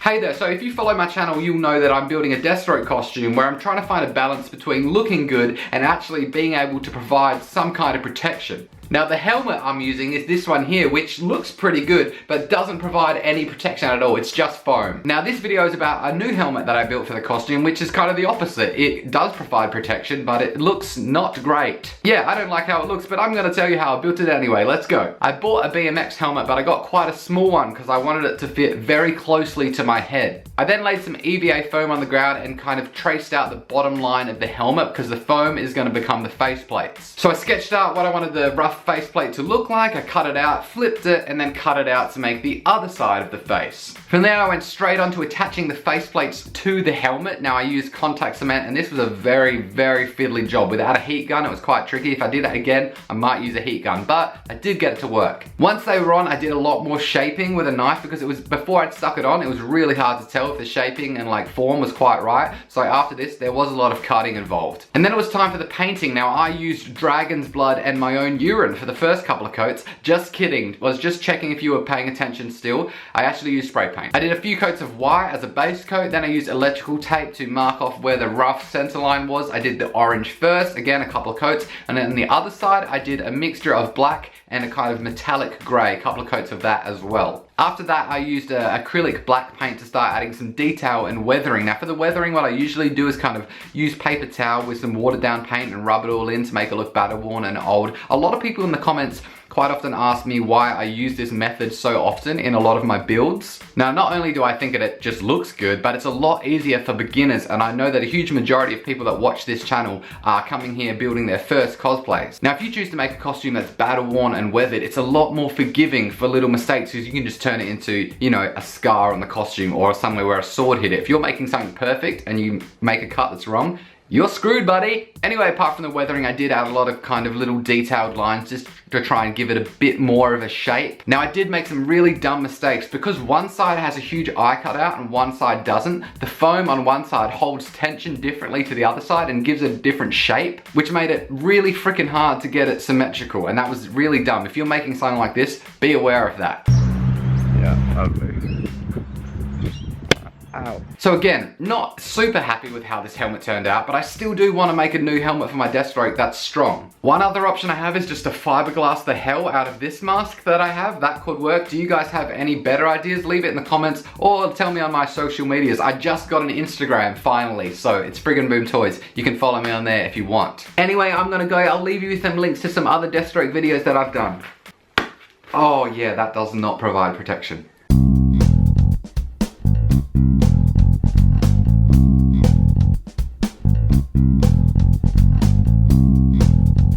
Hey there, so if you follow my channel, you'll know that I'm building a Deathstroke costume where I'm trying to find a balance between looking good and actually being able to provide some kind of protection. Now the helmet I'm using is this one here, which looks pretty good, but doesn't provide any protection at all. It's just foam. Now this video is about a new helmet that I built for the costume, which is kind of the opposite. It does provide protection, but it looks not great. Yeah, I don't like how it looks, but I'm gonna tell you how I built it anyway. Let's go. I bought a BMX helmet, but I got quite a small one because I wanted it to fit very closely to my head. I then laid some EVA foam on the ground and kind of traced out the bottom line of the helmet because the foam is gonna become the faceplates. So I sketched out what I wanted the rough faceplate to look like. I cut it out, flipped it, and then cut it out to make the other side of the face. From there I went straight on to attaching the faceplates to the helmet. Now I used contact cement, and this was a very fiddly job. Without a heat gun it was quite tricky. If I did that again I might use a heat gun, but I did get it to work. Once they were on, I did a lot more shaping with a knife because it was, before I'd stuck it on, it was really hard to tell if the shaping and like form was quite right. So after this there was a lot of cutting involved. And then it was time for the painting. Now I used dragon's blood and my own urine for the first couple of coats. Just kidding, was just checking if you were paying attention still. I actually used spray paint. I did a few coats of white as a base coat, then I used electrical tape to mark off where the rough center line was. I did the orange first, again a couple of coats, and then on the other side I did a mixture of black and a kind of metallic grey, a couple of coats of that as well. After that I used acrylic black paint to start adding some detail and weathering. Now for the weathering, what I usually do is kind of use paper towel with some watered down paint and rub it all in to make it look battle worn and old. A lot of people in the comments quite often ask me why I use this method so often in a lot of my builds. Now not only do I think it just looks good, but it's a lot easier for beginners, and I know that a huge majority of people that watch this channel are coming here building their first cosplays. Now if you choose to make a costume that's battle worn and weathered, it's a lot more forgiving for little mistakes because you can just turn it into, you know, a scar on the costume or somewhere where a sword hit it. If you're making something perfect and you make a cut that's wrong, you're screwed, buddy. Anyway, apart from the weathering, I did add a lot of kind of little detailed lines just to try and give it a bit more of a shape. Now, I did make some really dumb mistakes because one side has a huge eye cutout and one side doesn't. The foam on one side holds tension differently to the other side and gives it a different shape, which made it really freaking hard to get it symmetrical, and that was really dumb. If you're making something like this, be aware of that. Yeah, ugly. Ow. So again, not super happy with how this helmet turned out, but I still do want to make a new helmet for my Deathstroke that's strong. One other option I have is just to fiberglass the hell out of this mask that I have. That could work. Do you guys have any better ideas? Leave it in the comments or tell me on my social medias. I just got an Instagram finally, so it's Frigginboomtoys. You can follow me on there if you want. Anyway, I'm gonna go. I'll leave you with some links to some other Deathstroke videos that I've done. Oh yeah, that does not provide protection.